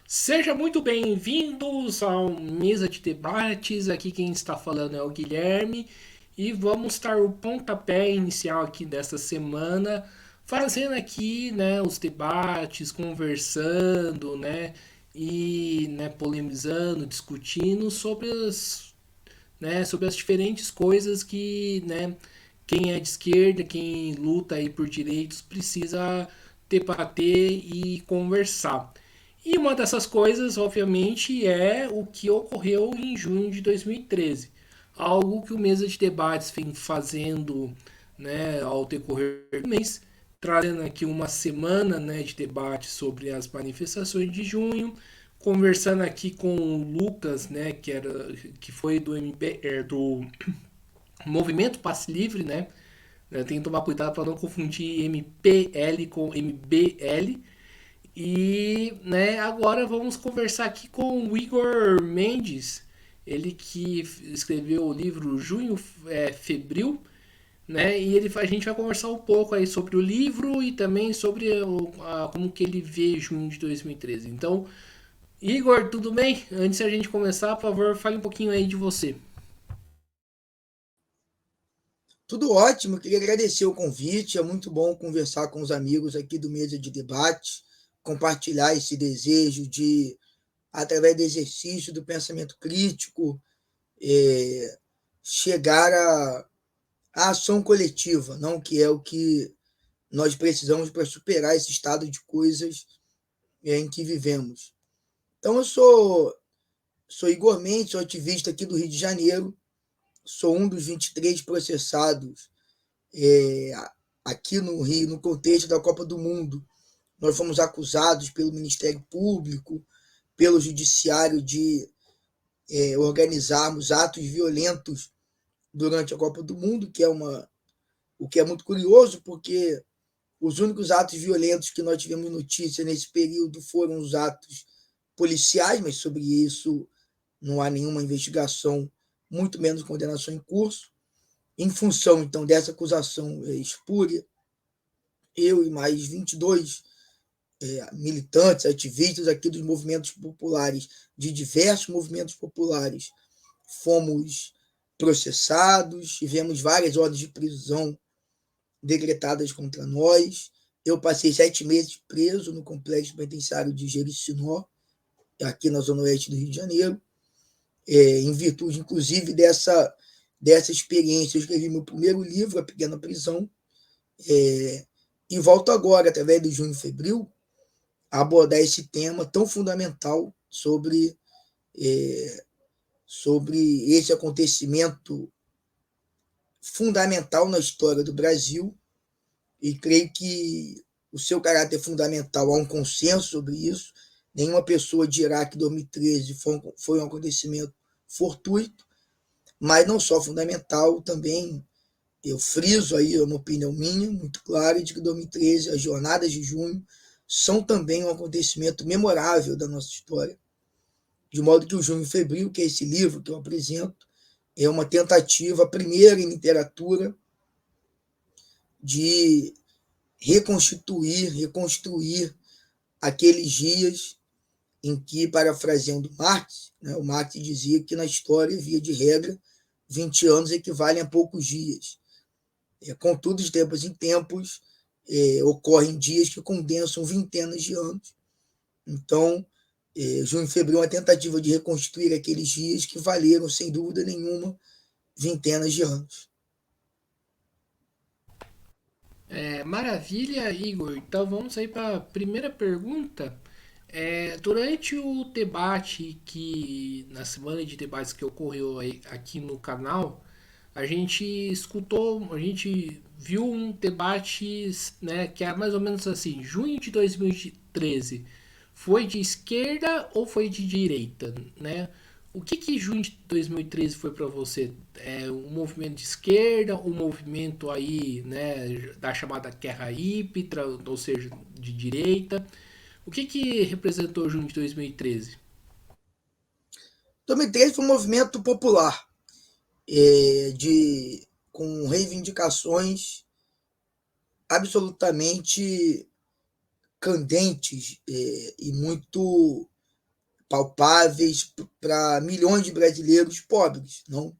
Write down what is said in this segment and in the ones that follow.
Seja muito bem-vindos ao Mesa de Debates. Aqui quem está falando é o Guilherme e vamos dar o pontapé inicial aqui desta semana, fazendo aqui, né, os debates, conversando, polemizando, discutindo sobre as diferentes coisas que, quem é de esquerda, quem luta aí por direitos precisa debater e conversar. E uma dessas coisas, obviamente, é o que ocorreu em junho de 2013. Algo que o Mesa de Debates vem fazendo, ao decorrer do mês, trazendo aqui uma semana, de debate sobre as manifestações de junho, conversando aqui com o Lucas, que foi do do Movimento Passe Livre, né? Tem que tomar cuidado para não confundir MPL com MBL. E, agora vamos conversar aqui com o Igor Mendes, ele que escreveu o livro Junho Febril, E a gente vai conversar um pouco aí sobre o livro e também sobre como que ele vê junho de 2013. Então, Igor, tudo bem? Antes da gente começar, por favor, fale um pouquinho aí de você. Tudo ótimo, queria agradecer o convite. É muito bom conversar com os amigos aqui do Mesa de Debate, compartilhar esse desejo de, através do exercício do pensamento crítico, chegar à ação coletiva, não que é o que nós precisamos para superar esse estado de coisas em que vivemos. Então, sou Igor Mendes, sou ativista aqui do Rio de Janeiro, sou um dos 23 processados é, aqui no Rio, no contexto da Copa do Mundo. Nós fomos acusados pelo Ministério Público, pelo Judiciário de organizarmos atos violentos durante a Copa do Mundo, o que é muito curioso, porque os únicos atos violentos que nós tivemos notícia nesse período foram os atos policiais, mas sobre isso não há nenhuma investigação, muito menos condenação em curso. Em função, então, dessa acusação espúria, eu e mais 22 militantes, ativistas aqui dos movimentos populares, de diversos movimentos populares, fomos processados, tivemos várias ordens de prisão decretadas contra nós. Eu passei 7 meses preso no complexo penitenciário de Jericinó, aqui na zona oeste do Rio de Janeiro, em virtude, inclusive, dessa experiência. Eu escrevi meu primeiro livro, A Pequena Prisão, e volto agora, através do Junho Febril, a abordar esse tema tão fundamental sobre esse acontecimento fundamental na história do Brasil, e creio que o seu caráter fundamental, há um consenso sobre isso. Nenhuma pessoa dirá que 2013 foi um acontecimento fortuito, mas não só fundamental, também eu friso aí, é uma opinião minha, muito clara, de que 2013, as jornadas de junho, são também um acontecimento memorável da nossa história, de modo que o Junho Febril, que é esse livro que eu apresento, é uma tentativa, a primeira em literatura, de reconstruir aqueles dias em que, parafraseando Marx, né, o Marx dizia que na história, via de regra, 20 anos equivalem a poucos dias. Contudo, de tempos em tempos, ocorrem dias que condensam vintenas de anos. Então, junho e fevereiro é uma tentativa de reconstruir aqueles dias que valeram, sem dúvida nenhuma, vintenas de anos. Maravilha, Igor. Então vamos aí para a primeira pergunta. Durante o debate na semana de debates que ocorreu aqui no canal, a gente viu um debate, que é mais ou menos assim, junho de 2013, foi de esquerda ou foi de direita, né? O que junho de 2013 foi para você? Um movimento de esquerda, um movimento aí, da chamada guerra hippie, ou seja, de direita? O que representou junho de 2013? 2013 foi um movimento popular, com reivindicações absolutamente candentes e muito palpáveis para milhões de brasileiros pobres. Não?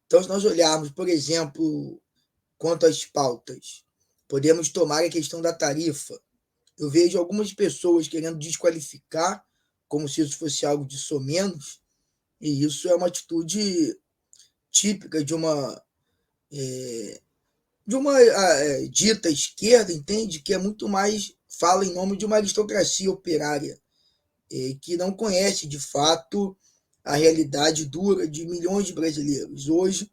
Então, se nós olharmos, por exemplo, quanto às pautas, podemos tomar a questão da tarifa. Eu vejo algumas pessoas querendo desqualificar como se isso fosse algo de somenos, e isso é uma atitude típica de uma dita esquerda, entende? Que é muito mais, fala em nome de uma aristocracia operária, que não conhece, de fato, a realidade dura de milhões de brasileiros. Hoje,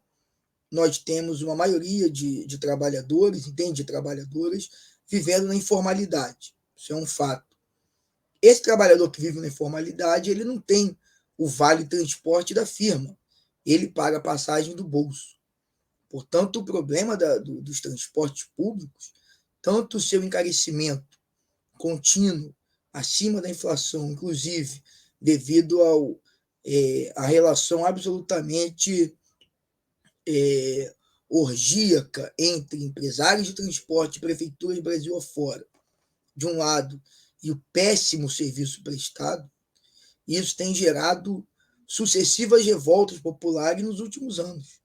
nós temos uma maioria de trabalhadores, entende? De trabalhadoras, vivendo na informalidade. Isso é um fato. Esse trabalhador que vive na informalidade, ele não tem o vale transporte da firma. Ele paga a passagem do bolso. Portanto, o problema dos transportes públicos, tanto o seu encarecimento contínuo, acima da inflação, inclusive devido à relação absolutamente orgíaca entre empresários de transporte e prefeituras Brasil afora, de um lado, e o péssimo serviço prestado, isso tem gerado sucessivas revoltas populares nos últimos anos.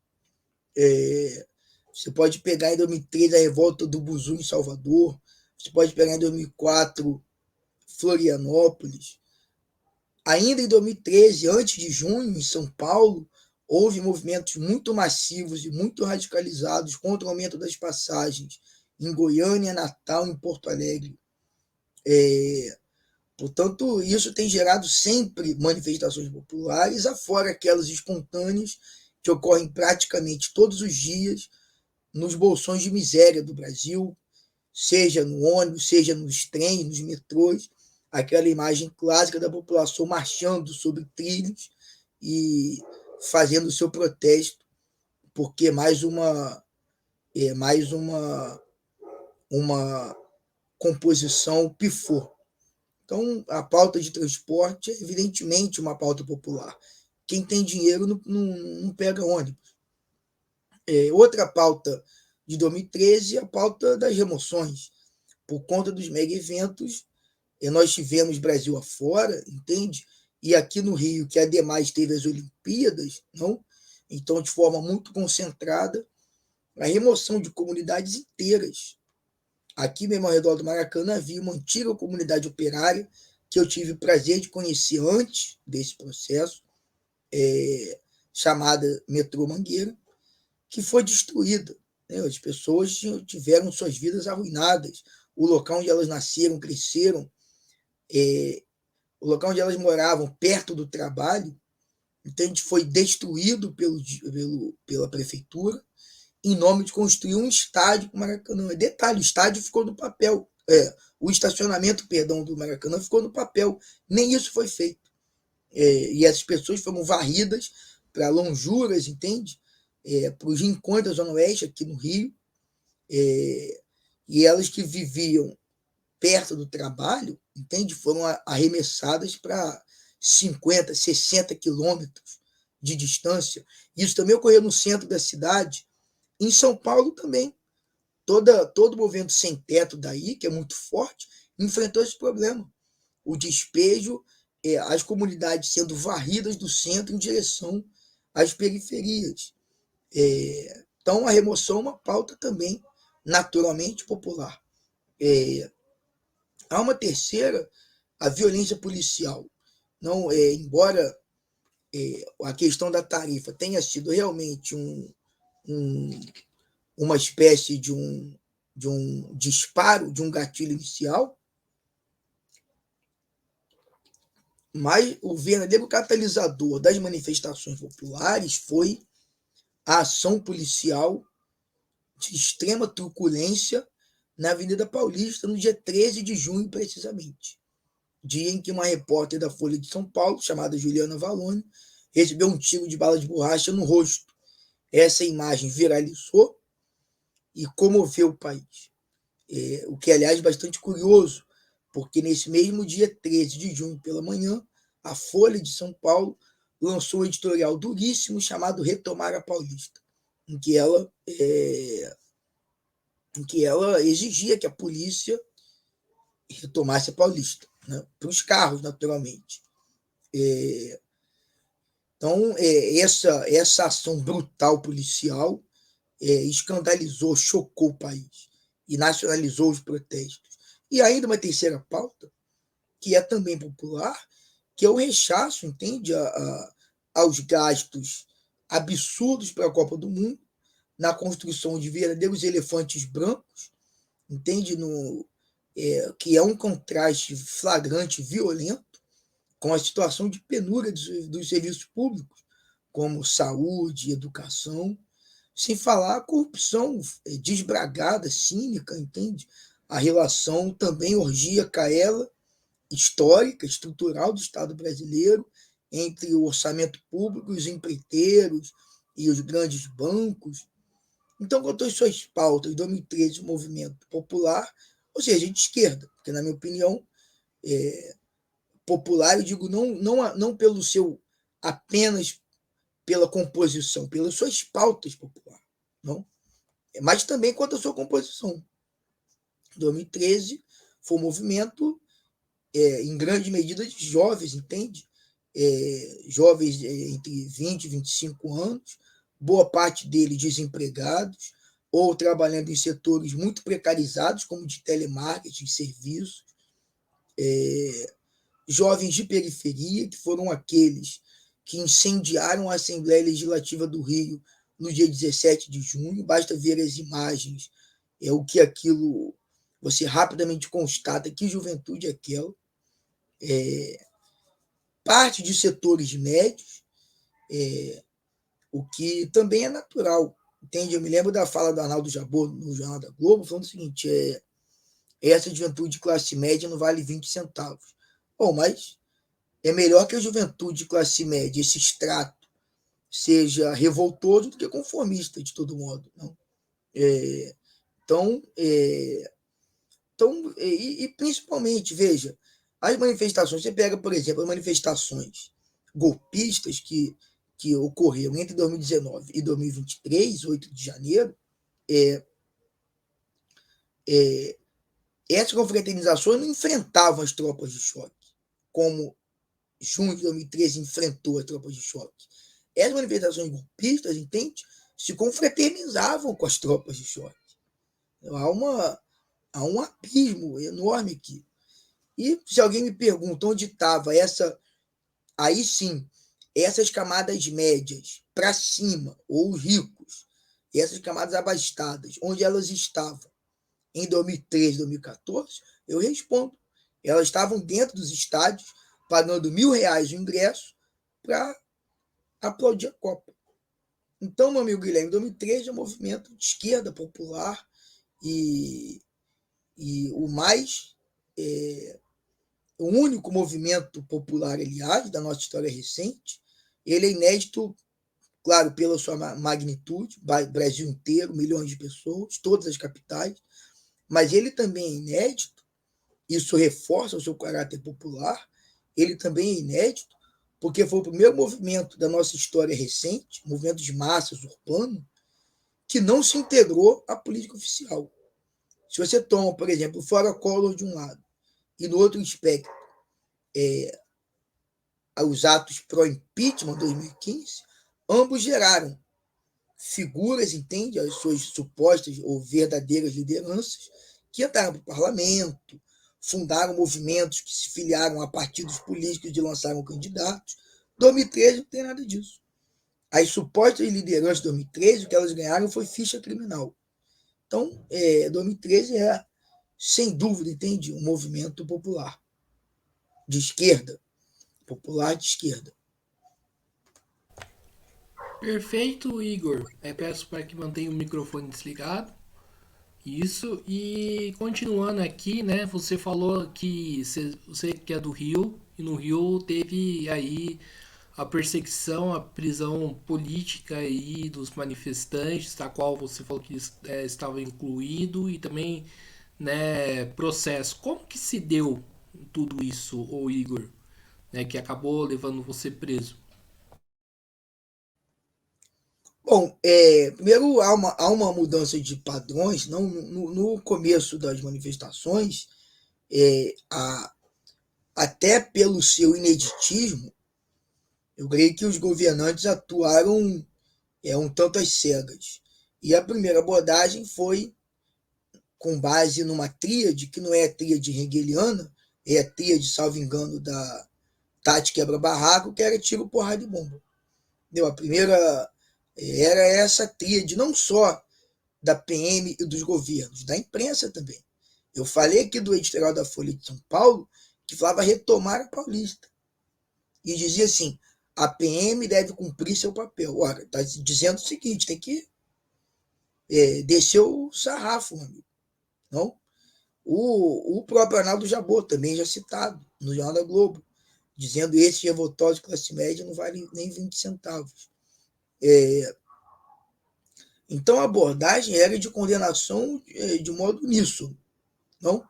Você pode pegar em 2003 a revolta do Buzu em Salvador, você pode pegar em 2004 Florianópolis. Ainda em 2013, antes de junho, em São Paulo, houve movimentos muito massivos e muito radicalizados contra o aumento das passagens em Goiânia, Natal e em Porto Alegre. Portanto, isso tem gerado sempre manifestações populares, afora aquelas espontâneas que ocorrem praticamente todos os dias nos bolsões de miséria do Brasil, seja no ônibus, seja nos trens, nos metrôs, aquela imagem clássica da população marchando sobre trilhos e fazendo o seu protesto, porque uma composição pifou. Então, a pauta de transporte é evidentemente uma pauta popular. Quem tem dinheiro não pega ônibus. Outra pauta de 2013 é a pauta das remoções. Por conta dos mega eventos, nós tivemos Brasil afora, entende? E aqui no Rio, que ademais teve as Olimpíadas, não? Então, de forma muito concentrada, a remoção de comunidades inteiras. Aqui mesmo ao redor do Maracanã havia uma antiga comunidade operária que eu tive o prazer de conhecer antes desse processo, chamada Metrô Mangueira, que foi destruída. As pessoas tiveram suas vidas arruinadas. O local onde elas nasceram, cresceram, o local onde elas moravam, perto do trabalho, entende? Foi destruído pela prefeitura em nome de construir um estádio para o Maracanã. Detalhe, o estádio ficou no papel. O estacionamento, perdão, do Maracanã ficou no papel. Nem isso foi feito. E essas pessoas foram varridas para lonjuras, entende? Para os rincões da Zona Oeste, aqui no Rio. E elas que viviam perto do trabalho, entende? Foram arremessadas para 50, 60 quilômetros de distância. Isso também ocorreu no centro da cidade. Em São Paulo também. Todo o movimento sem teto daí, que é muito forte, enfrentou esse problema. O despejo, as comunidades sendo varridas do centro em direção às periferias. Então, a remoção é uma pauta também naturalmente popular. Há uma terceira, a violência policial. Não, embora a questão da tarifa tenha sido realmente uma espécie de um disparo, de um gatilho inicial, mas o verdadeiro catalisador das manifestações populares foi a ação policial de extrema truculência na Avenida Paulista, no dia 13 de junho, precisamente. Dia em que uma repórter da Folha de São Paulo, chamada Juliana Valone, recebeu um tiro de bala de borracha no rosto. Essa imagem viralizou e comoveu o país. O que, aliás, é bastante curioso, porque nesse mesmo dia 13 de junho, pela manhã, a Folha de São Paulo lançou um editorial duríssimo chamado Retomar a Paulista, em que ela exigia que a polícia retomasse a Paulista. né, para os carros, naturalmente. Então, essa ação brutal policial escandalizou, chocou o país e nacionalizou os protestos. E ainda uma terceira pauta, que é também popular, que é o rechaço, entende, aos gastos absurdos para a Copa do Mundo, na construção de verdadeiros elefantes brancos, entende, que é um contraste flagrante, violento, com a situação de penúria dos serviços públicos, como saúde, educação, sem falar a corrupção desbragada, cínica, entende? A relação também orgíaca, ela, histórica, estrutural do Estado brasileiro, entre o orçamento público, os empreiteiros e os grandes bancos. Então, quanto às suas pautas, 2013, o movimento popular, ou seja, de esquerda, porque, na minha opinião, popular, eu digo não pelo seu apenas pela composição, pelas suas pautas popular, não? Mas também quanto à sua composição. 2013 foi um movimento, em grande medida, de jovens, entende? Jovens entre 20 e 25 anos, boa parte deles desempregados, ou trabalhando em setores muito precarizados, como de telemarketing, serviços, jovens de periferia, que foram aqueles que incendiaram a Assembleia Legislativa do Rio no dia 17 de junho. Basta ver as imagens, o que aquilo, você rapidamente constata que juventude é aquela. Parte de setores médios, o que também é natural. Entende? Eu me lembro da fala do Arnaldo Jabor no Jornal da Globo, falando o seguinte: essa juventude de classe média não vale 20 centavos. Bom, mas é melhor que a juventude de classe média, esse extrato, seja revoltoso do que conformista, de todo modo. Não? Então, principalmente, veja, as manifestações, você pega, por exemplo, as manifestações golpistas que ocorreram entre 2019 e 2023, 8 de janeiro, essas confraternizações não enfrentavam as tropas de choque, como junho de 2013 enfrentou as tropas de choque. Essas manifestações golpistas, entende? Se confraternizavam com as tropas de choque. Há um abismo enorme aqui. E se alguém me pergunta onde estava aí sim, essas camadas médias para cima, ou os ricos, essas camadas abastadas, onde elas estavam em 2013, 2014, eu respondo. Elas estavam dentro dos estádios, pagando R$ 1.000 o ingresso para aplaudir a Copa. Então, meu amigo Guilherme, 2013 é um movimento de esquerda popular e o mais o único movimento popular, aliás, da nossa história recente. Ele é inédito, claro, pela sua magnitude, Brasil inteiro, milhões de pessoas, todas as capitais, mas ele também é inédito, isso reforça o seu caráter popular, ele também é inédito, porque foi o primeiro movimento da nossa história recente, movimento de massas urbano, que não se integrou à política oficial. Se você toma, por exemplo, o Fora Collor de um lado, e no outro espectro, os atos pró-impeachment 2015, ambos geraram figuras, entende, as suas supostas ou verdadeiras lideranças, que entraram para o parlamento, fundaram movimentos que se filiaram a partidos políticos e lançaram candidatos. 2013 não tem nada disso. As supostas lideranças de 2013, o que elas ganharam foi ficha criminal. Então, 2013 é, sem dúvida, entende, um movimento popular, de esquerda, popular de esquerda. Perfeito, Igor. Peço para que mantenha o microfone desligado. Isso. E continuando aqui, né? Você falou que você que é do Rio, e no Rio teve aí a perseguição, a prisão política aí dos manifestantes, da qual você falou que estava incluído, e também, né, processo. Como que se deu tudo isso, ô Igor, né, que acabou levando você preso? Bom, primeiro há uma mudança de padrões. Não, no começo das manifestações, a, até pelo seu ineditismo, eu creio que os governantes atuaram um tanto às cegas. E a primeira abordagem foi com base numa tríade, que não é a tríade hegeliana, é a tríade, salvo engano, da Tati Quebra-Barraco, que era tiro, porrada e bomba. Deu a primeira era essa tríade, não só da PM e dos governos, da imprensa também. Eu falei aqui do editorial da Folha de São Paulo, que falava retomar a Paulista. E dizia assim, a PM deve cumprir seu papel. Ora, está dizendo o seguinte, tem que descer o sarrafo, meu amigo. Não? O próprio Arnaldo Jabor, também já citado, no Jornal da Globo, dizendo que esses revoltosos de classe média não valem nem 20 centavos. Então a abordagem era de condenação de modo uníssono. Não?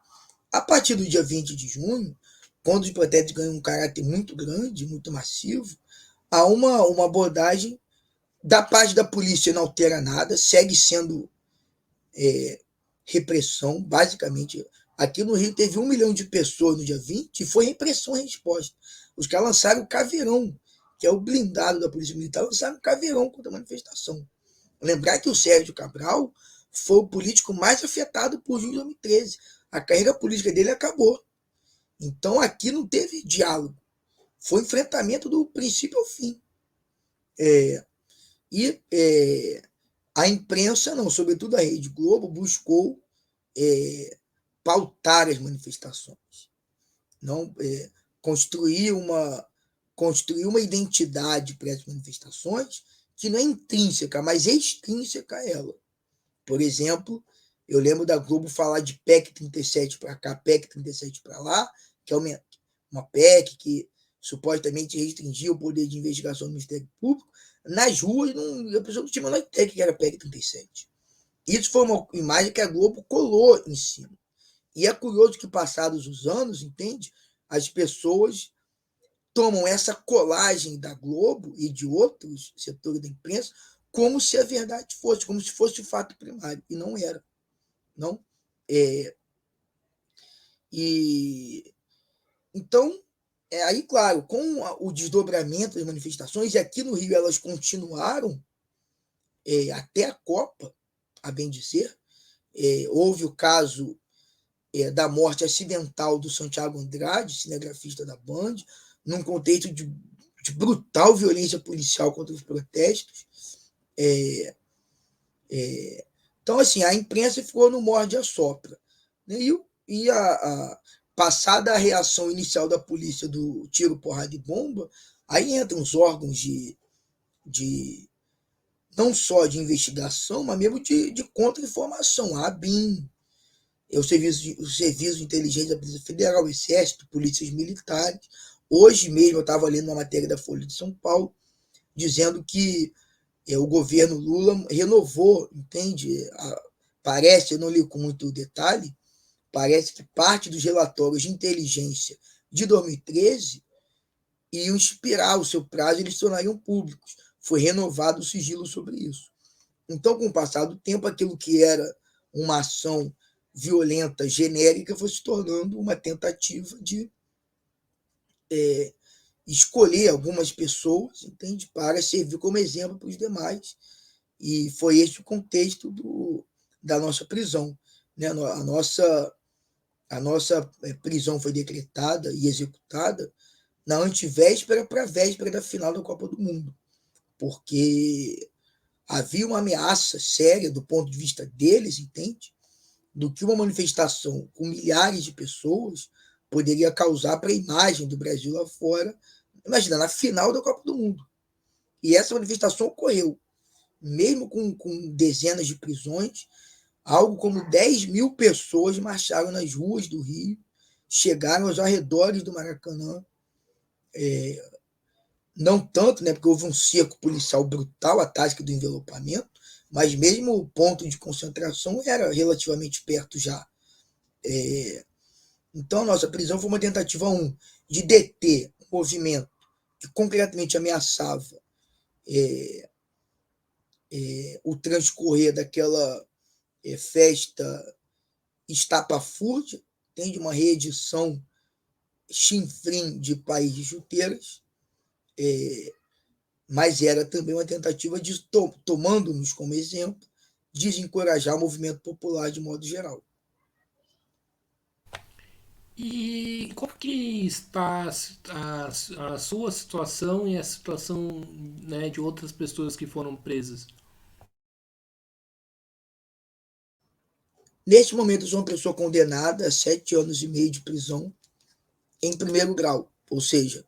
A partir do dia 20 de junho, quando os protestos ganham um caráter muito grande, muito massivo, há uma abordagem da parte da polícia não altera nada, segue sendo repressão, basicamente. Aqui no Rio teve 1 milhão de pessoas no dia 20 e foi repressão em resposta. Os caras lançaram o Caveirão, que é o blindado da Polícia Militar, lançaram o Caveirão contra a manifestação. Lembrar que o Sérgio Cabral foi o político mais afetado por junho de 2013. A carreira política dele acabou. Então aqui não teve diálogo. Foi enfrentamento do princípio ao fim. A imprensa, não, sobretudo a Rede Globo, buscou pautar as manifestações. Não construir uma identidade para as manifestações que não é intrínseca, mas extrínseca a ela. Por exemplo, eu lembro da Globo falar de PEC 37 para cá, PEC 37 para lá, que é uma PEC que supostamente restringia o poder de investigação do Ministério Público. Nas ruas, a pessoa não tinha a menor ideia que era PEC 37. Isso foi uma imagem que a Globo colou em cima. E é curioso que, passados os anos, entende? As pessoas tomam essa colagem da Globo e de outros setores da imprensa como se a verdade fosse, como se fosse o fato primário. E não era. Não? Então, aí, claro, com o desdobramento das manifestações, e aqui no Rio elas continuaram até a Copa, a bem dizer, houve o caso da morte acidental do Santiago Andrade, cinegrafista da Band, num contexto de brutal violência policial contra os protestos. Então, assim, a imprensa ficou no morde-a-sopra. Né? E passada a reação inicial da polícia do tiro, porrada e bomba, aí entram os órgãos de não só de investigação, mas mesmo de contra-informação, a ABIN, o Serviço de Inteligência da Polícia Federal, o Exército, polícias militares. Hoje mesmo eu estava lendo uma matéria da Folha de São Paulo, dizendo que o governo Lula renovou, entende? Parece, eu não li com muito detalhe, parece que parte dos relatórios de inteligência de 2013 iam expirar o seu prazo e eles se tornariam públicos. Foi renovado o sigilo sobre isso. Então, com o passar do tempo, aquilo que era uma ação violenta, genérica, foi se tornando uma tentativa de escolher algumas pessoas, entende, para servir como exemplo para os demais. E foi esse o contexto da nossa prisão. Né? A nossa prisão foi decretada e executada na antivéspera para a véspera da final da Copa do Mundo, porque havia uma ameaça séria do ponto de vista deles, entende? Do que uma manifestação com milhares de pessoas poderia causar para a imagem do Brasil lá fora. Imagina, na final da Copa do Mundo. E essa manifestação ocorreu, mesmo com dezenas de prisões, algo como 10 mil pessoas marcharam nas ruas do Rio, chegaram aos arredores do Maracanã. Não tanto, né, porque houve um cerco policial brutal, a tática do envelopamento, mas mesmo o ponto de concentração era relativamente perto já. Então, a nossa prisão foi uma tentativa, de deter um movimento que concretamente ameaçava o transcorrer daquela festa estapafúrdia, tem de uma reedição chinfrim de país de chuteiras, mas era também uma tentativa de, tomando-nos como exemplo, desencorajar o movimento popular de modo geral. E como que está a sua situação e a situação, né, de outras pessoas que foram presas? Neste momento, eu sou uma pessoa condenada a 7 anos e meio de prisão em primeiro grau, ou seja,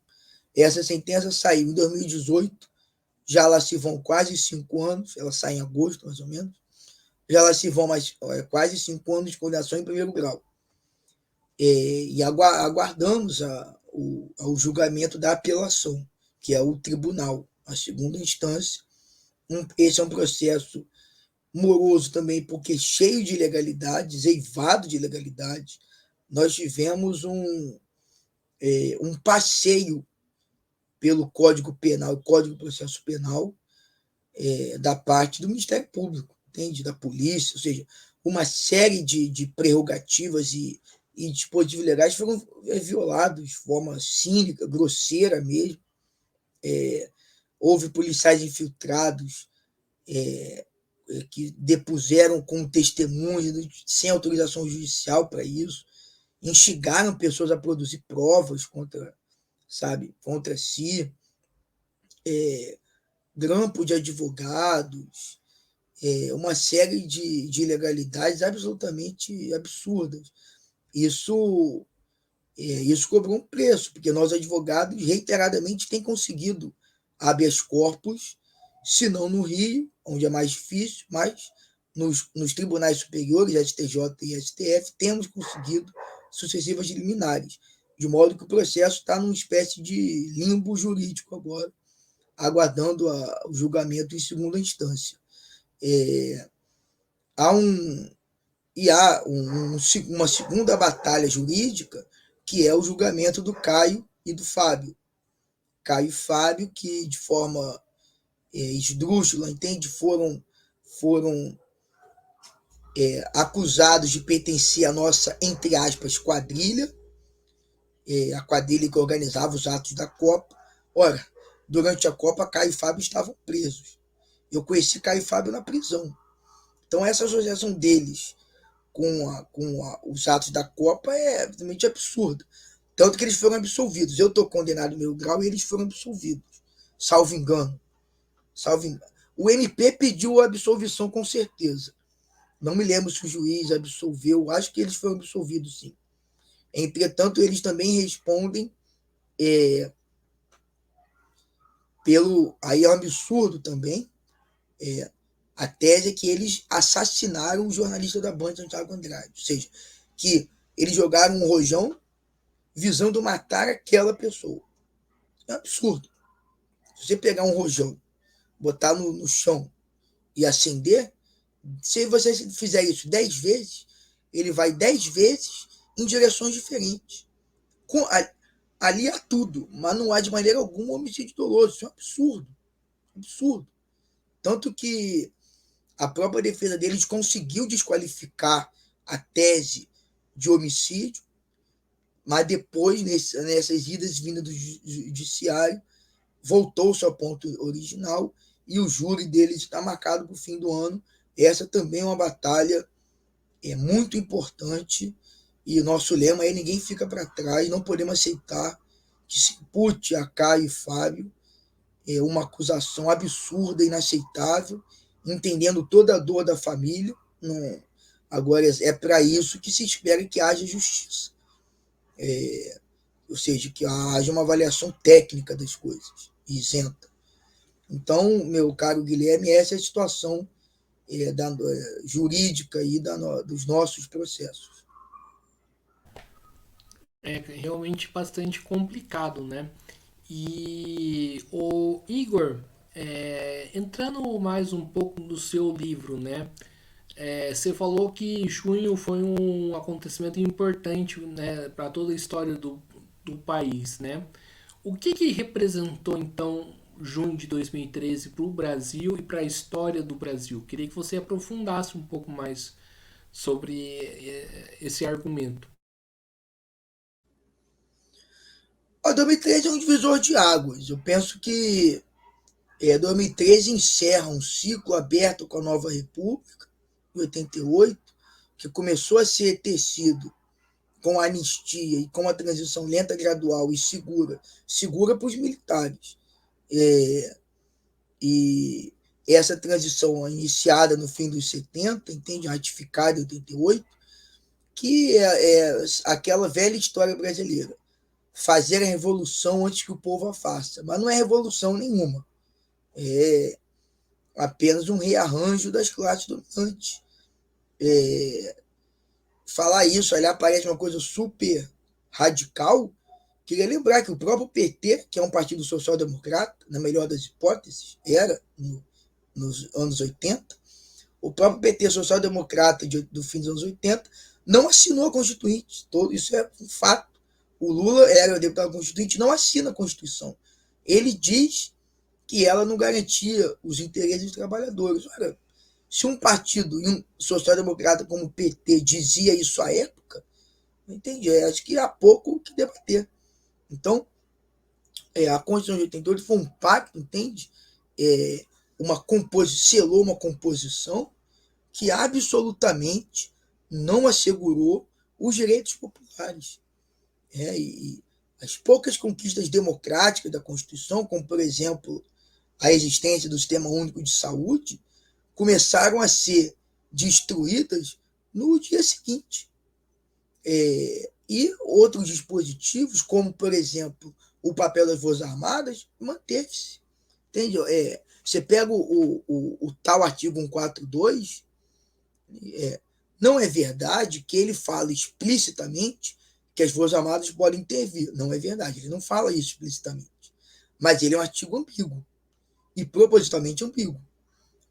essa sentença saiu em 2018, já lá se vão quase 5 anos, ela sai em agosto, mais ou menos, já lá se vão mais, quase 5 anos de condenação em primeiro grau. E aguardamos o julgamento da apelação, que é o tribunal, a segunda instância. Esse é um processo moroso também, porque cheio de ilegalidades, eivado de ilegalidades. Nós tivemos um passeio pelo Código Penal e Código de Processo Penal da parte do Ministério Público, entende? Da polícia, ou seja, uma série de prerrogativas e dispositivos legais foram violados de forma cínica, grosseira mesmo. Houve policiais infiltrados que depuseram como testemunha sem autorização judicial para isso, instigaram pessoas a produzir provas contra si, grampo de advogados, uma série de ilegalidades absolutamente absurdas. Isso, isso cobrou um preço, porque nós, advogados, reiteradamente tem conseguido habeas corpus, se não no Rio, onde é mais difícil, mas nos tribunais superiores, STJ e STF, temos conseguido sucessivas liminares, de modo que o processo está numa espécie de limbo jurídico agora, aguardando o julgamento em segunda instância. É, há um, uma segunda batalha jurídica, que é o julgamento do Caio e do Fábio. Caio e Fábio, que de forma esdrúxula, entende, foram acusados de pertencer à nossa, entre aspas, quadrilha, a quadrilha que organizava os atos da Copa. Ora, durante a Copa, Caio e Fábio estavam presos. Eu conheci Caio e Fábio na prisão. Então, essa associação deles com os atos da Copa é realmente absurda. Tanto que eles foram absolvidos. Eu estou condenado em meu grau e eles foram absolvidos. Salvo engano. Salvo engano. O MP pediu a absolvição com certeza. Não me lembro se o juiz absolveu. Acho que eles foram absolvidos, sim. Entretanto, eles também respondem pelo. Aí é um absurdo também. A tese é que eles assassinaram o jornalista da Band, Santiago Andrade. Ou seja, que eles jogaram um rojão visando matar aquela pessoa. É um absurdo. Se você pegar um rojão, botar no chão e acender, se você fizer isso 10 vezes, ele vai 10 vezes em direções diferentes. Ali há tudo, mas não há de maneira alguma homicídio doloso. Isso é um absurdo. Absurdo. Tanto que a própria defesa deles conseguiu desqualificar a tese de homicídio, mas depois, nessas idas e vindas do judiciário, voltou-se ao ponto original e o júri deles está marcado para o fim do ano. Essa também é uma batalha muito importante e o nosso lema é: ninguém fica para trás, não podemos aceitar que se impute a Caio e Fábio uma acusação absurda, inaceitável, entendendo toda a dor da família. Não, agora, é para isso que se espera que haja justiça. Ou seja, que haja uma avaliação técnica das coisas, isenta. Então, meu caro Guilherme, essa é a situação jurídica aí dos nossos processos. É realmente bastante complicado, né? E o Igor, entrando mais um pouco no seu livro, né? Você falou que junho foi um acontecimento importante, né, para toda a história do país, né? O que representou então junho de 2013 para o Brasil e para a história do Brasil? Queria que você aprofundasse um pouco mais sobre esse argumento. 2013 é um divisor de águas. Eu penso que 2013 encerra um ciclo aberto com a nova República, em 88, que começou a ser tecido com a anistia e com a transição lenta, gradual e segura para os militares. E essa transição iniciada no fim dos 70, entende? Ratificada em 88, que é aquela velha história brasileira. Fazer a revolução antes que o povo a faça. Mas não é revolução nenhuma. É apenas um rearranjo das classes dominantes. Falar isso, olhar, parece uma coisa super radical. Queria lembrar que o próprio PT, que é um partido social-democrata, na melhor das hipóteses, era nos anos 80, o próprio PT social-democrata do fim dos anos 80 não assinou a Constituinte. Isso é um fato. O Lula era o deputado constituinte, não assina a Constituição. Ele diz que ela não garantia os interesses dos trabalhadores. Ora, se um partido social-democrata como o PT dizia isso à época, não entendi. Acho que há pouco o que debater. Então, a Constituição de 88 foi um pacto, entende? Selou uma composição que absolutamente não assegurou os direitos populares. E as poucas conquistas democráticas da Constituição, como, por exemplo, a existência do Sistema Único de Saúde, começaram a ser destruídas no dia seguinte. E outros dispositivos, como, por exemplo, o papel das Forças Armadas, manteve-se. Entende? Você pega o tal artigo 142, não é verdade que ele fala explicitamente que as Forças Armadas podem intervir. Não é verdade, ele não fala isso explicitamente. Mas ele é um artigo ambíguo, e propositalmente ambíguo,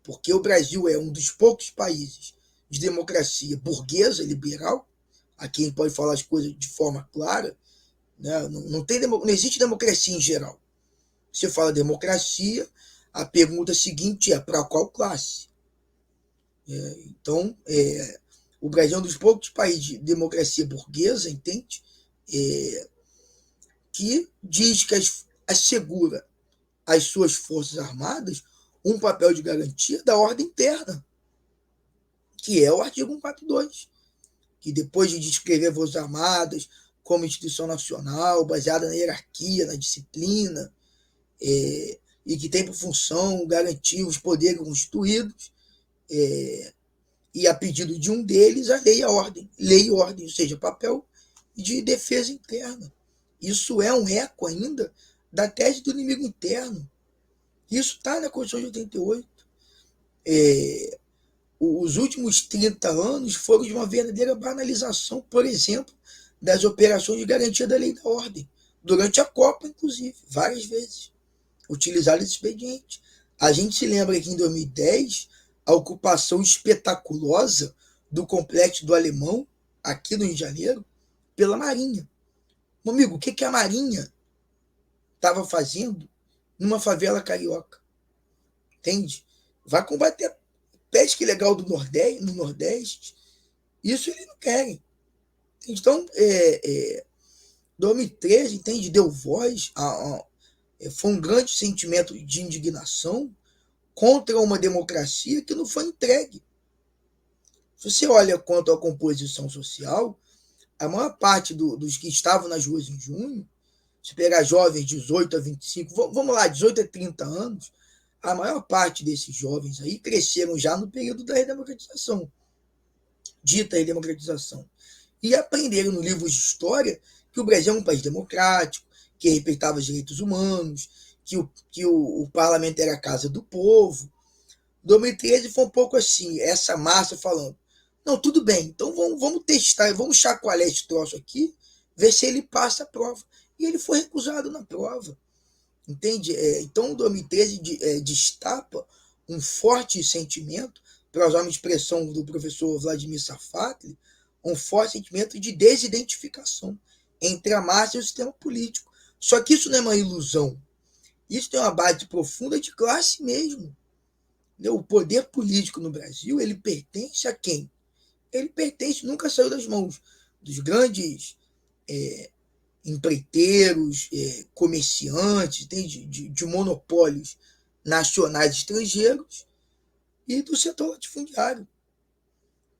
porque o Brasil é um dos poucos países de democracia burguesa, liberal, aqui a gente pode falar as coisas de forma clara, né? Não existe democracia em geral. Você fala democracia, a pergunta seguinte é para qual classe? Então, o Brasil é um dos poucos países de democracia burguesa, entende? Que diz que assegura às suas forças armadas um papel de garantia da ordem interna, que é o artigo 142, que depois de descrever as Forças Armadas como instituição nacional, baseada na hierarquia, na disciplina, e que tem por função garantir os poderes constituídos, e a pedido de um deles, a lei e ordem, ou seja, papel de defesa interna. Isso é um eco ainda da tese do inimigo interno. Isso está na Constituição de 88. Os últimos 30 anos foram de uma verdadeira banalização, por exemplo, das operações de garantia da lei e da ordem, durante a Copa, inclusive, várias vezes, utilizaram esse expediente. A gente se lembra que em 2010, a ocupação espetaculosa do complexo do Alemão, aqui no Rio de Janeiro, pela Marinha. Meu amigo, o que a Marinha estava fazendo numa favela carioca? Entende? Vai combater a pesca ilegal no Nordeste. Isso eles não querem. Então, 2013, entende? Deu voz foi um grande sentimento de indignação contra uma democracia que não foi entregue. Se você olha quanto à composição social, a maior parte dos que estavam nas ruas em junho, se pegar jovens de 18 a 25, vamos lá, 18 a 30 anos, a maior parte desses jovens aí cresceram já no período da redemocratização, dita redemocratização, e aprenderam no livro de história que o Brasil é um país democrático, que respeitava os direitos humanos, que o parlamento era a casa do povo. 2013 foi um pouco assim, essa massa falando, não, tudo bem, então vamos testar, vamos chacoalhar esse troço aqui, ver se ele passa a prova. E ele foi recusado na prova. Entende? Então, 2013 destapa um forte sentimento, para usar uma expressão do professor Vladimir Safatli, um forte sentimento de desidentificação entre a massa e o sistema político. Só que isso não é uma ilusão. Isso tem uma base profunda de classe mesmo. O poder político no Brasil, ele pertence a quem? Ele nunca saiu das mãos dos grandes empreiteiros, comerciantes, de monopólios nacionais e estrangeiros e do setor latifundiário.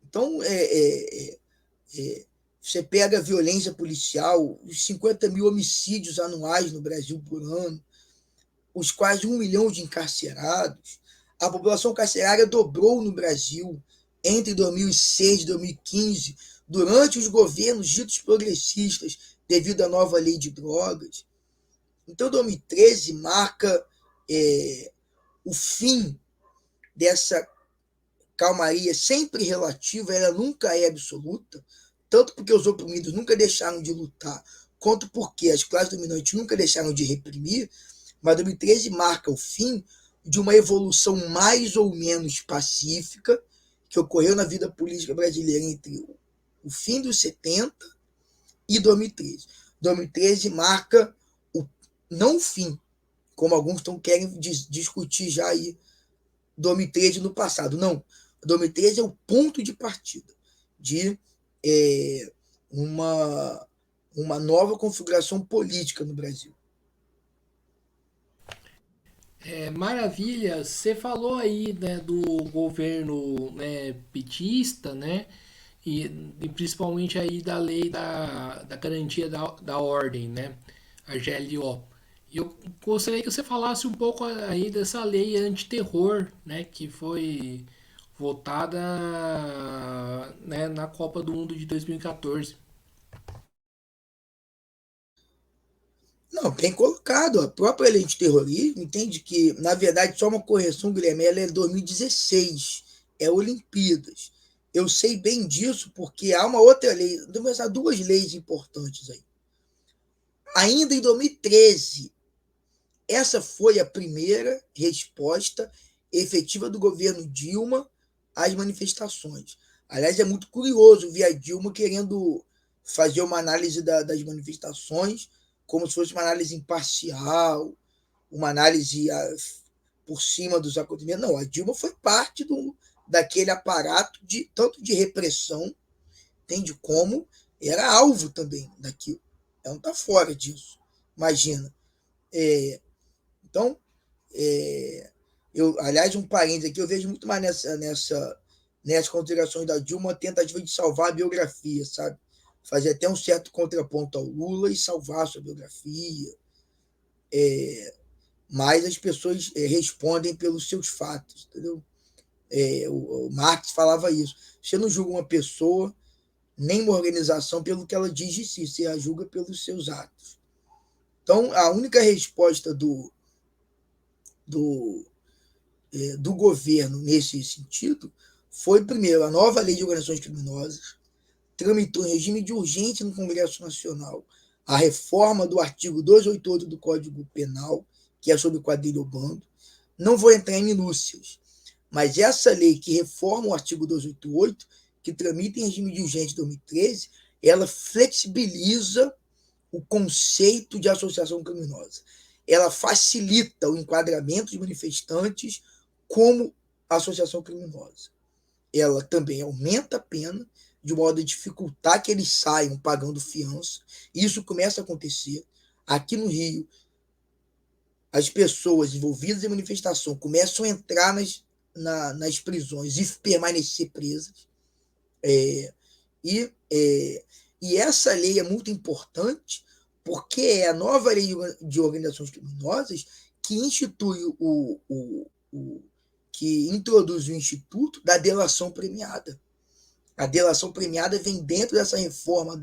Então, você pega a violência policial, os 50 mil homicídios anuais no Brasil por ano, os quase 1 milhão de encarcerados. A população carcerária dobrou no Brasil entre 2006 e 2015, durante os governos ditos progressistas, devido à nova lei de drogas. Então, 2013 marca o fim dessa calmaria sempre relativa, ela nunca é absoluta, tanto porque os oprimidos nunca deixaram de lutar, quanto porque as classes dominantes nunca deixaram de reprimir, mas 2013 marca o fim de uma evolução mais ou menos pacífica que ocorreu na vida política brasileira entre o fim dos 70 e 2013. 2013 marca não o fim, como alguns querem discutir já aí 2013 no passado. Não. 2013 é o ponto de partida de uma nova configuração política no Brasil. Maravilha, você falou aí, né, do governo, né, petista, né, e principalmente aí da lei da garantia da ordem, né, a GLO. E eu gostaria que você falasse um pouco aí dessa lei antiterror, né, que foi votada, né, na Copa do Mundo de 2014. Não, bem colocado. A própria lei de terrorismo entende que, na verdade, só uma correção, Guilherme, ela é 2016, é Olimpíadas. Eu sei bem disso porque há uma outra lei, há duas leis importantes aí. Ainda em 2013, essa foi a primeira resposta efetiva do governo Dilma às manifestações. Aliás, é muito curioso ver a Dilma querendo fazer uma análise das manifestações como se fosse uma análise imparcial, uma análise por cima dos acontecimentos. Não, a Dilma foi parte daquele aparato tanto de repressão, entende, como era alvo também daquilo. Ela não está fora disso, imagina. Então, aliás, um parênteses aqui, eu vejo muito mais nessas considerações da Dilma uma tentativa de salvar a biografia, sabe? Fazer até um certo contraponto ao Lula e salvar a sua biografia. Mas as pessoas respondem pelos seus fatos, entendeu? O Marx falava isso. Você não julga uma pessoa, nem uma organização, pelo que ela diz de si, você a julga pelos seus atos. Então, a única resposta do governo nesse sentido foi, primeiro, a nova lei de organizações criminosas, tramitou em regime de urgência no Congresso Nacional a reforma do artigo 288 do Código Penal, que é sobre quadrilha ou bando. Não vou entrar em minúcias, mas essa lei que reforma o artigo 288, que tramita em regime de urgência de 2013, ela flexibiliza o conceito de associação criminosa. Ela facilita o enquadramento de manifestantes como associação criminosa. Ela também aumenta a pena, de modo a dificultar que eles saiam pagando fiança. Isso começa a acontecer. Aqui no Rio, as pessoas envolvidas em manifestação começam a entrar nas prisões e permanecer presas. E essa lei é muito importante porque é a nova lei de organizações criminosas que institui que introduz o instituto da delação premiada. A delação premiada vem dentro dessa reforma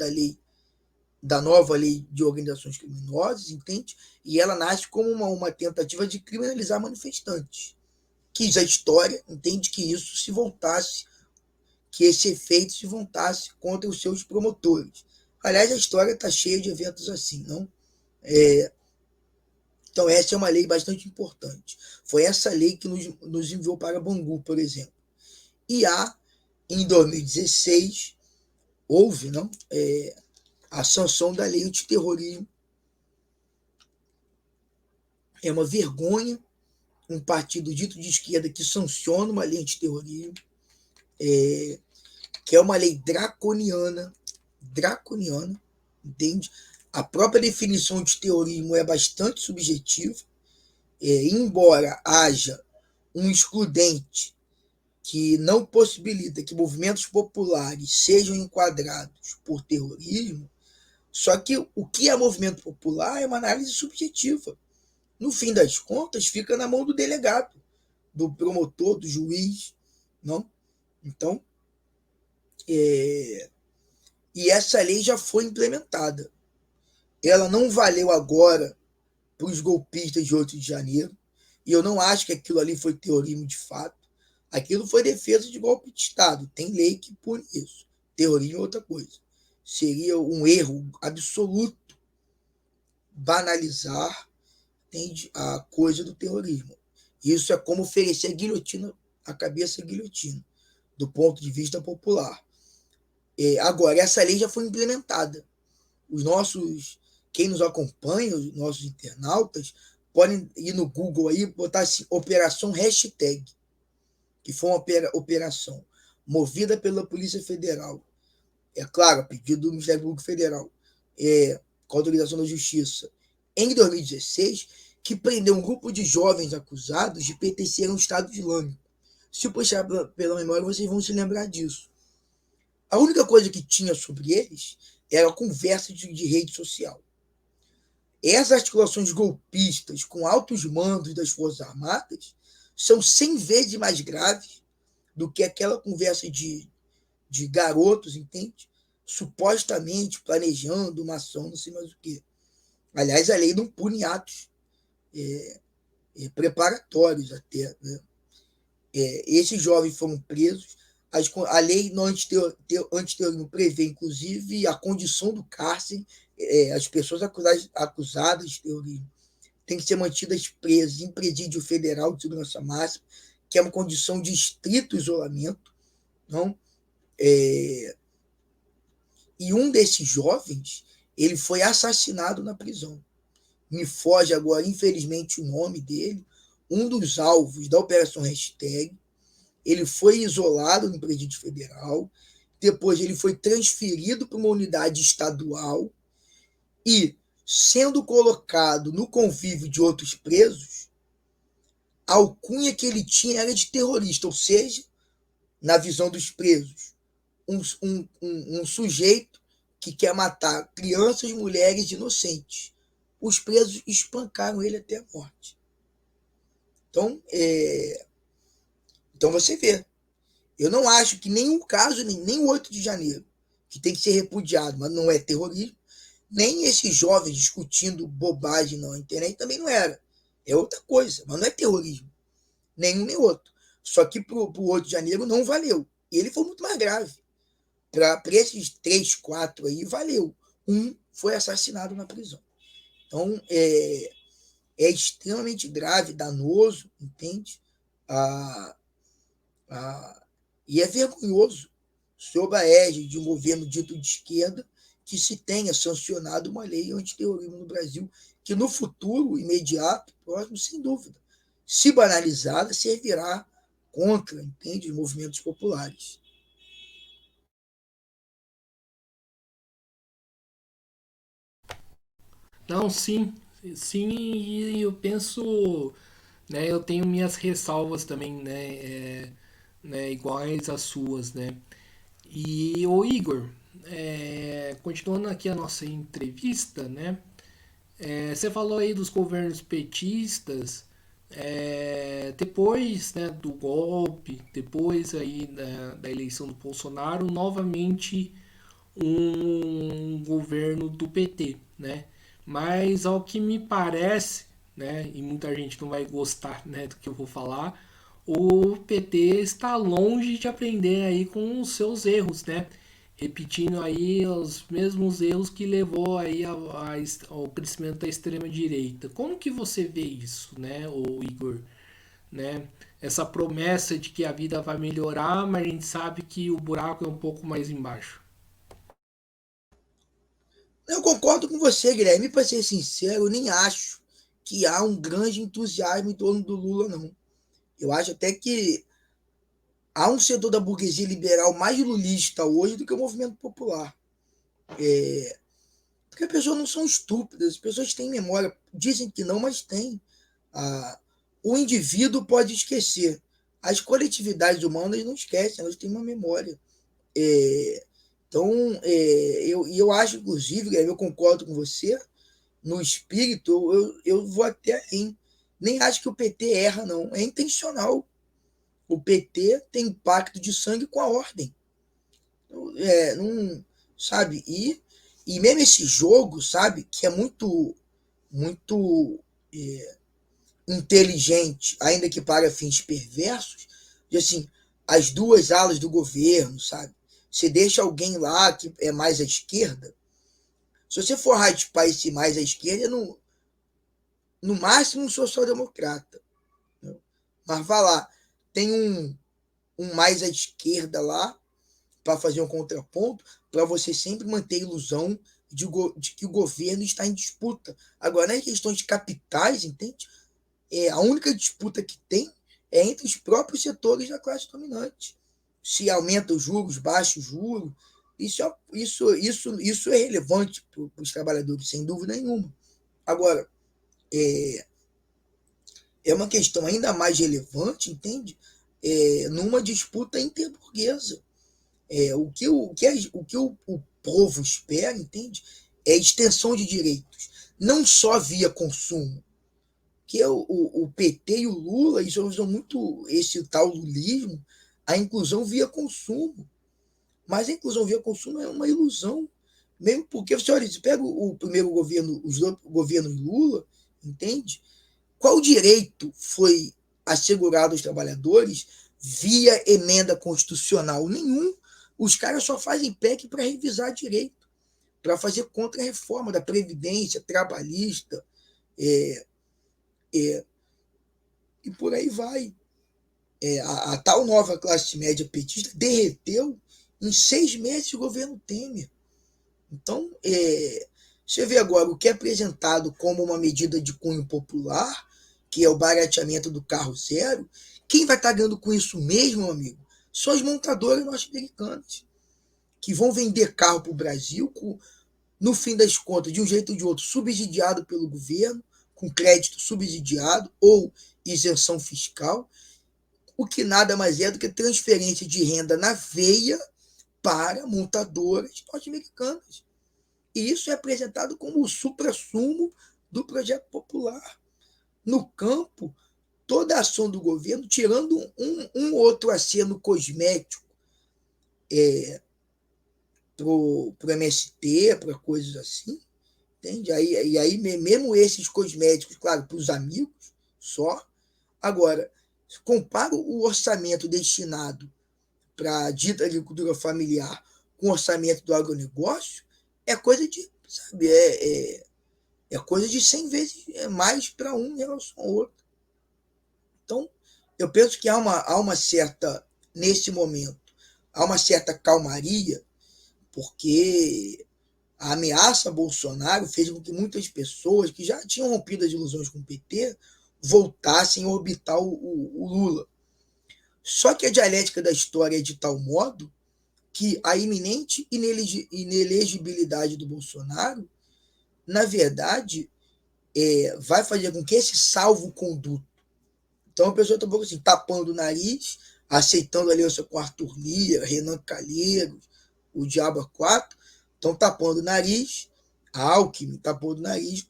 da nova lei de organizações criminosas, entende? E ela nasce como uma tentativa de criminalizar manifestantes. Quis a história, entende, que isso se voltasse, que esse efeito se voltasse contra os seus promotores. Aliás, a história está cheia de eventos assim, não? Então, essa é uma lei bastante importante. Foi essa lei que nos enviou para Bangu, por exemplo. E em 2016, houve não, a sanção da lei antiterrorismo. É uma vergonha um partido dito de esquerda que sanciona uma lei antiterrorismo, que é uma lei draconiana, entende? A própria definição de terrorismo é bastante subjetiva, embora haja um excludente que não possibilita que movimentos populares sejam enquadrados por terrorismo, só que o que é movimento popular é uma análise subjetiva. No fim das contas, fica na mão do delegado, do promotor, do juiz, não? Então, e essa lei já foi implementada. Ela não valeu agora para os golpistas de 8 de janeiro, e eu não acho que aquilo ali foi terrorismo de fato. Aquilo foi defesa de golpe de Estado. Tem lei que pune isso. Terrorismo é outra coisa. Seria um erro absoluto banalizar, entende, a coisa do terrorismo. Isso é como oferecer a guilhotina, a cabeça guilhotina, do ponto de vista popular. Agora, essa lei já foi implementada. Quem nos acompanha, os nossos internautas, podem ir no Google aí, botar assim, Operação Hashtag, que foi uma operação movida pela Polícia Federal, é claro, a pedido do Ministério Público Federal, com a autorização da Justiça, em 2016, que prendeu um grupo de jovens acusados de pertencer a um Estado Islâmico. Se puxar pela memória, vocês vão se lembrar disso. A única coisa que tinha sobre eles era a conversa de rede social. Essas articulações golpistas com altos mandos das Forças Armadas são 100 vezes mais graves do que aquela conversa de garotos, entende? Supostamente planejando uma ação, não sei mais o quê. Aliás, a lei não pune atos preparatórios até. Né? Esses jovens foram presos. A lei no antiterrorismo prevê, inclusive, a condição do cárcere. As pessoas acusadas de terrorismo têm que ser mantidas presas em presídio federal de segurança máxima, que é uma condição de estrito isolamento. Não? E um desses jovens, ele foi assassinado na prisão. Me foge agora, infelizmente, o nome dele. Um dos alvos da Operação Hashtag. Ele foi isolado no presídio federal. Depois ele foi transferido para uma unidade estadual e, sendo colocado no convívio de outros presos, a alcunha que ele tinha era de terrorista, ou seja, na visão dos presos, um sujeito que quer matar crianças, mulheres inocentes. Os presos espancaram ele até a morte. Então você vê. Eu não acho que nenhum caso, nem o 8 de janeiro, que tem que ser repudiado, mas não é terrorismo, nem esses jovens discutindo bobagem na internet também não era. É outra coisa, mas não é terrorismo. Nenhum nem outro. Só que para o 8 de janeiro não valeu. E ele foi muito mais grave. Para esses 3, 4 aí, valeu. Um foi assassinado na prisão. Então, é extremamente grave, danoso, entende? E é vergonhoso, sob a égide de um governo dito de esquerda, que se tenha sancionado uma lei antiterrorismo no Brasil, que no futuro imediato, próximo, sem dúvida, se banalizada, servirá contra, entende, os movimentos populares. Não, sim, sim, e eu penso, né, eu tenho minhas ressalvas também, né, iguais às suas, né. E o Igor, continuando aqui a nossa entrevista, né, você falou aí dos governos petistas, depois, né, do golpe, depois aí da eleição do Bolsonaro, novamente um governo do PT, né? Mas ao que me parece, né, e muita gente não vai gostar, né, do que eu vou falar, o PT está longe de aprender aí com os seus erros, né? Repetindo aí os mesmos erros que levou aí ao crescimento da extrema direita. Como que você vê isso, né, o Igor, né? Essa promessa de que a vida vai melhorar, mas a gente sabe que o buraco é um pouco mais embaixo. Eu concordo com você, Guilherme. Para ser sincero, eu nem acho que há um grande entusiasmo em torno do Lula, não. Eu acho até que há um setor da burguesia liberal mais lulista hoje do que o movimento popular. Porque as pessoas não são estúpidas, as pessoas têm memória. Dizem que não, mas têm. Ah, o indivíduo pode esquecer. As coletividades humanas não esquecem, elas têm uma memória. É, então, eu acho, inclusive, eu concordo com você, no espírito, eu vou até além. Nem acho que o PT erra, não. É intencional. O PT tem pacto de sangue com a ordem. Não, sabe? E mesmo esse jogo, sabe, que é muito é, inteligente, ainda que para fins perversos, de assim, as duas alas do governo, sabe? Você deixa alguém lá que é mais à esquerda, se você for raspar esse mais à esquerda, no máximo um social-democrata. Né? Mas vá lá, tem um mais à esquerda lá, para fazer um contraponto, para você sempre manter a ilusão de que o governo está em disputa. Agora, nas questões de capitais, entende? A única disputa que tem é entre os próprios setores da classe dominante. Se aumenta os juros, baixa os juros, isso é relevante para os trabalhadores, sem dúvida nenhuma. Agora, é, é uma questão ainda mais relevante, entende? Numa disputa interburguesa. O que o povo espera, entende? É extensão de direitos, não só via consumo. Que o PT e o Lula, eles usam muito esse tal lulismo, a inclusão via consumo. Mas a inclusão via consumo é uma ilusão. Mesmo porque, olha, você pega o primeiro governo, os governos Lula, entende? Qual direito foi assegurado aos trabalhadores via emenda constitucional? Nenhum. Os caras só fazem PEC para revisar direito, para fazer contra-reforma da Previdência trabalhista, é, é, e por aí vai. A tal nova classe média petista derreteu em 6 meses o governo Temer. Então, você vê agora o que é apresentado como uma medida de cunho popular, que é o barateamento do carro zero. Quem vai estar ganhando com isso mesmo, meu amigo? São as montadoras norte-americanas, que vão vender carro para o Brasil, no fim das contas, de um jeito ou de outro, subsidiado pelo governo, com crédito subsidiado ou isenção fiscal, o que nada mais é do que transferência de renda na veia para montadoras norte-americanas. E isso é apresentado como o suprassumo do projeto popular. No campo, toda a ação do governo, tirando um outro aceno cosmético para o MST, para coisas assim, entende? E aí, mesmo esses cosméticos, claro, para os amigos só. Agora, compara o orçamento destinado para a dita agricultura familiar com o orçamento do agronegócio, é coisa de, sabe, é coisa de 100 vezes mais para um em relação ao outro. Então, eu penso que há uma certa, nesse momento, há uma certa calmaria, porque a ameaça a Bolsonaro fez com que muitas pessoas que já tinham rompido as ilusões com o PT voltassem a orbitar o Lula. Só que a dialética da história é de tal modo que a iminente inelegibilidade do Bolsonaro, na verdade, vai fazer com que esse salvo-conduto. Então a pessoa está um pouco assim, tapando o nariz, aceitando a aliança com Arthur Lira, Renan Calheiros, o Diabo 4, estão tapando o nariz, a Alckmin tapando o nariz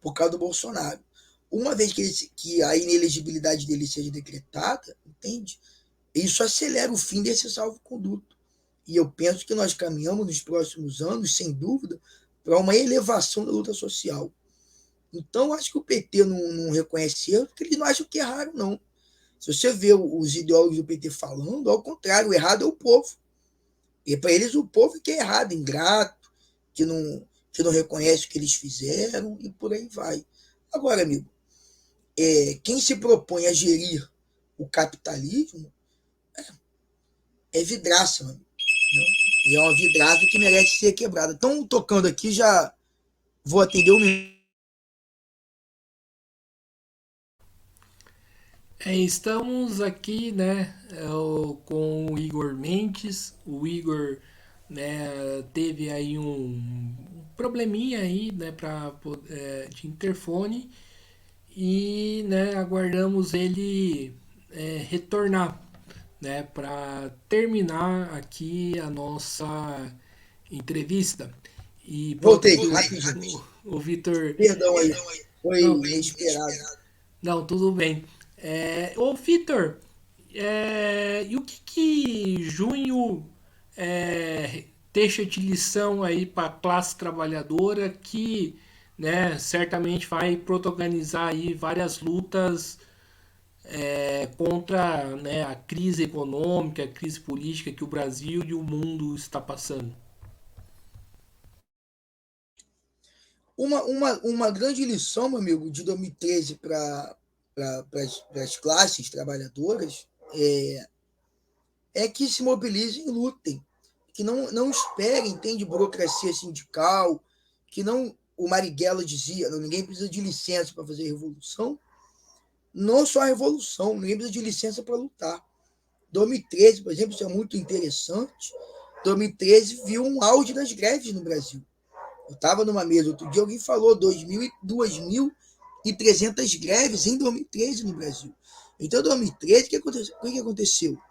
por causa do Bolsonaro. Uma vez que a inelegibilidade dele seja decretada, entende? Isso acelera o fim desse salvo-conduto. E eu penso que nós caminhamos nos próximos anos, sem dúvida, para uma elevação da luta social. Então, acho que o PT não reconhece erro, porque eles não acham que erraram, não. Se você vê os ideólogos do PT falando, ao contrário, o errado é o povo. E para eles, o povo que é errado, ingrato, que não reconhece o que eles fizeram e por aí vai. Agora, amigo, quem se propõe a gerir o capitalismo é vidraça, mano. E é uma vidraça que merece ser quebrada. Então, tocando aqui, já vou atender o minuto. Estamos aqui, né, com o Igor Mendes. O Igor né, teve aí um probleminha aí, né, de interfone e, né, aguardamos ele retornar, né, para terminar aqui a nossa entrevista. E pronto, Voltei, aqui rapidinho. o Vitor. Perdão aí. Foi Não, inesperado. não, tudo bem. Ô, Vitor, e o que junho deixa de lição aí para a classe trabalhadora que, né, certamente vai protagonizar aí várias lutas contra, né, a crise econômica, a crise política que o Brasil e o mundo está passando? Uma grande lição, meu amigo, de 2013 para as classes trabalhadoras é que se mobilizem e lutem, que não esperem, entende, burocracia sindical, que não, o Marighella dizia, não, ninguém precisa de licença para fazer revolução, não só a revolução, ninguém precisa de licença para lutar. 2013, por exemplo, isso é muito interessante, 2013 viu um auge das greves no Brasil. Eu estava numa mesa outro dia, alguém falou 2.300 greves em 2013 no Brasil. Então, em 2013, o que aconteceu?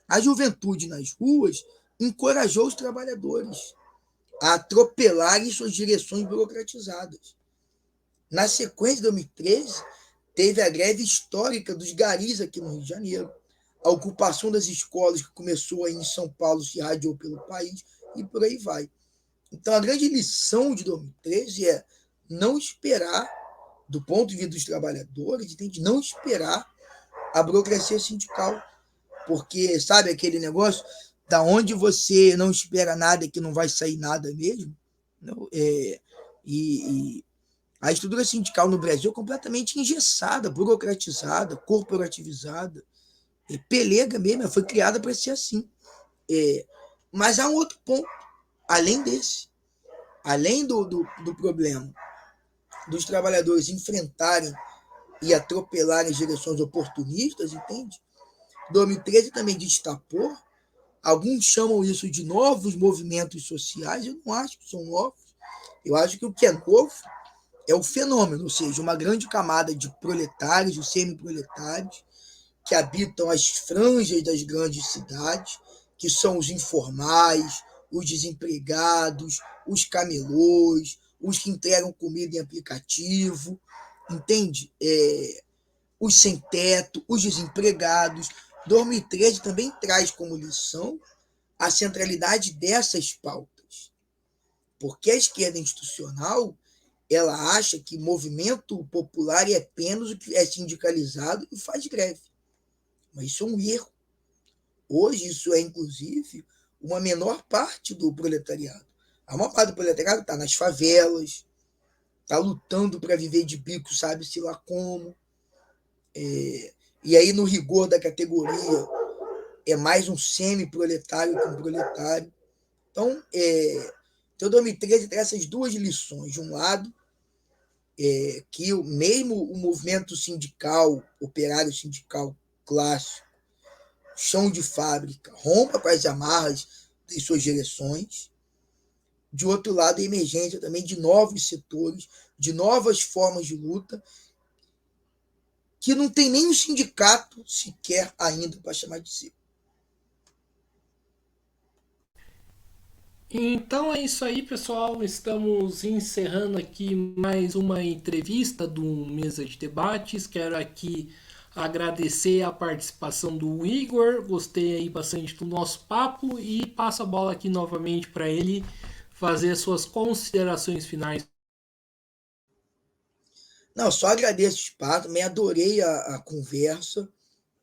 A juventude nas ruas encorajou os trabalhadores a atropelarem suas direções burocratizadas. Na sequência de 2013, teve a greve histórica dos garis aqui no Rio de Janeiro, a ocupação das escolas que começou aí em São Paulo, se irradiou pelo país e por aí vai. Então, a grande lição de 2013 é não esperar, do ponto de vista dos trabalhadores, entende? Não esperar a burocracia sindical. Porque, sabe aquele negócio da onde você não espera nada que não vai sair nada mesmo? Não, e a estrutura sindical no Brasil é completamente engessada, burocratizada, corporativizada, pelega mesmo, foi criada para ser assim. Mas há um outro ponto, além desse, além do problema dos trabalhadores enfrentarem e atropelarem as direções oportunistas, entende? 2013 também destapou, alguns chamam isso de novos movimentos sociais, eu não acho que são novos, eu acho que o que é novo é o fenômeno, ou seja, uma grande camada de proletários e semi-proletários que habitam as franjas das grandes cidades, que são os informais, os desempregados, os camelôs, os que entregam comida em aplicativo, entende? Os sem teto, os desempregados. 2013 também traz como lição a centralidade dessas pautas, porque a esquerda institucional ela acha que movimento popular é apenas o que é sindicalizado e faz greve. Mas isso é um erro. Hoje isso é, inclusive, uma menor parte do proletariado. A maior parte do proletariado está nas favelas, está lutando para viver de bico, sabe-se lá como. E aí, no rigor da categoria, é mais um semi-proletário que um proletário. Então, então 2013 traz essas duas lições. De um lado, que mesmo o movimento sindical, operário sindical clássico, chão de fábrica, rompa com as amarras de suas direções. De outro lado, a emergência também de novos setores, de novas formas de luta, que não tem nem um sindicato sequer ainda para chamar de si. Então é isso aí, pessoal. Estamos encerrando aqui mais uma entrevista do Mesa de Debates. Quero aqui agradecer a participação do Igor. Gostei aí bastante do nosso papo e passo a bola aqui novamente para ele fazer as suas considerações finais. Não, só agradeço o espaço, também adorei a conversa.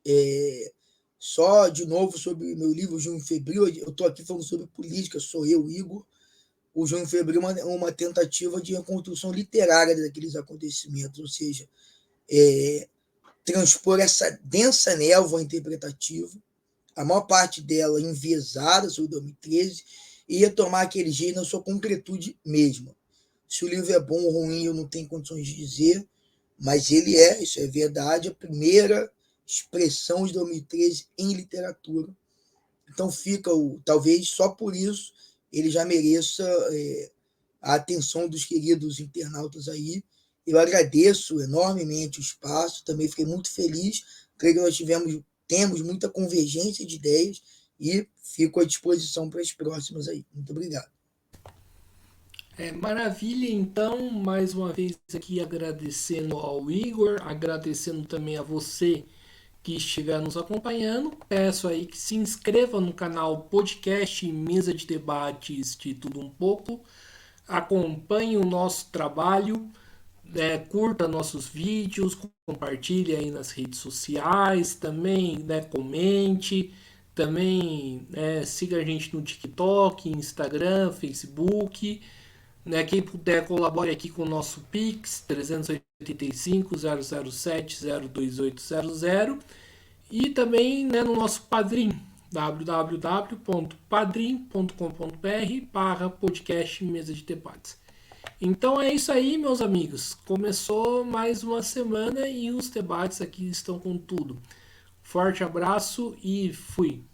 É, só de novo sobre meu livro Junho Febril, eu estou aqui falando sobre política, sou eu, Igor. O Junho Febril é uma tentativa de reconstrução literária daqueles acontecimentos, ou seja, transpor essa densa névoa interpretativa, a maior parte dela enviesada sobre 2013, e retomar aquele jeito na sua concretude mesma. Se o livro é bom ou ruim, eu não tenho condições de dizer, mas ele é, isso é verdade, a primeira expressão de 2013 em literatura. Então fica, talvez só por isso, ele já mereça a atenção dos queridos internautas aí. Eu agradeço enormemente o espaço, também fiquei muito feliz, creio que nós temos muita convergência de ideias e fico à disposição para as próximas aí. Muito obrigado. Maravilha, então, mais uma vez aqui agradecendo ao Igor, agradecendo também a você que estiver nos acompanhando. Peço aí que se inscreva no canal Podcast Mesa de Debates de Tudo Um Pouco, acompanhe o nosso trabalho, curta nossos vídeos, compartilhe aí nas redes sociais, também comente, também siga a gente no TikTok, Instagram, Facebook. Quem puder colabore aqui com o nosso Pix 385 007 02800 e também no nosso Padrim www.padrim.com.br/podcast Mesa de Debates. Então é isso aí, meus amigos. Começou mais uma semana e os debates aqui estão com tudo. Forte abraço e fui!